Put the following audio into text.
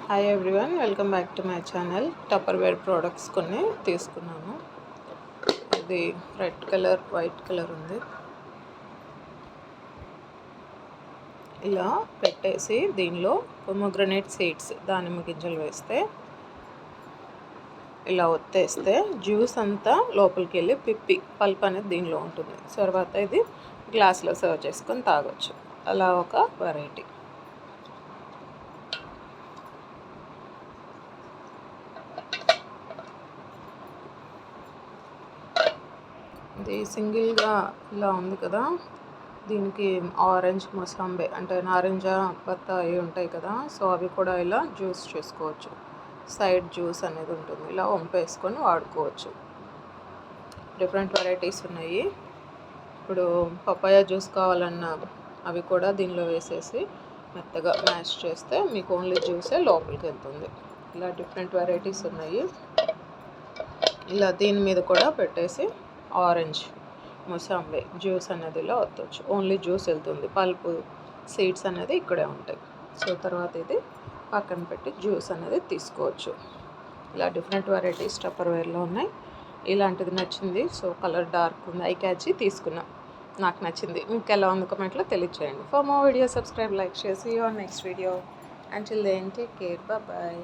Hi everyone, welcome back to my channel. Tupperware products కొన్ని తీసుకున్నాను. ఇది రెడ్ కలర్, వైట్ కలర్ ఉంది. ఇలా పెట్టేసి దీనిలో పొమోగ్రనేట్ సీడ్స్, దానిమ్మ గింజలు వేస్తే ఇలా ఒత్తేస్తే జ్యూస్ అంతా లోపలికి వెళ్ళి పిప్పి పల్ప్ అనేది దీనిలో ఉంటుంది. తర్వాత ఇది గ్లాస్లో సర్వ్ చేసుకొని తాగొచ్చు. అలా ఒక వెరైటీ. ఇది సింగిల్గా ఇలా ఉంది కదా, దీనికి ఆరెంజ్ మొసాంబే అంటే నారింజ బత్తాయి ఉంటాయి కదా, సో అవి కూడా ఇలా జ్యూస్ చేసుకోవచ్చు. సైడ్ జ్యూస్ అనేది ఉంటుంది, ఇలా వంపేసుకొని వాడుకోవచ్చు. డిఫరెంట్ వెరైటీస్ ఉన్నాయి. ఇప్పుడు పపాయ జ్యూస్ కావాలన్నా అవి కూడా దీనిలో వేసేసి మెత్తగా మ్యాష్ చేస్తే మీకు ఓన్లీ జ్యూసే లోపలికి వెళ్తుంది. ఇలా డిఫరెంట్ వెరైటీస్ ఉన్నాయి. ఇలా దీని మీద కూడా పెట్టేసి ఆరెంజ్ మొసాంబే జ్యూస్ అనేది ఇలా వత్తవచ్చు. ఓన్లీ జ్యూస్ వెళ్తుంది, పల్పు సీడ్స్ అనేది ఇక్కడే ఉంటాయి. సో తర్వాత ఇది పక్కన పెట్టి జ్యూస్ అనేది తీసుకోవచ్చు. ఇలా డిఫరెంట్ వెరైటీస్ టప్పర్వేర్లో ఉన్నాయి. ఇలాంటిది నచ్చింది, సో కలర్ డార్క్ ఉంది, ఐ క్యాచ్ తీసుకున్నాం. నాకు నచ్చింది. మీకు ఎలా ఉంది కామెంట్లో తెలియచేయండి. For more video subscribe, like, share. See you on next video. Until then take care, bye.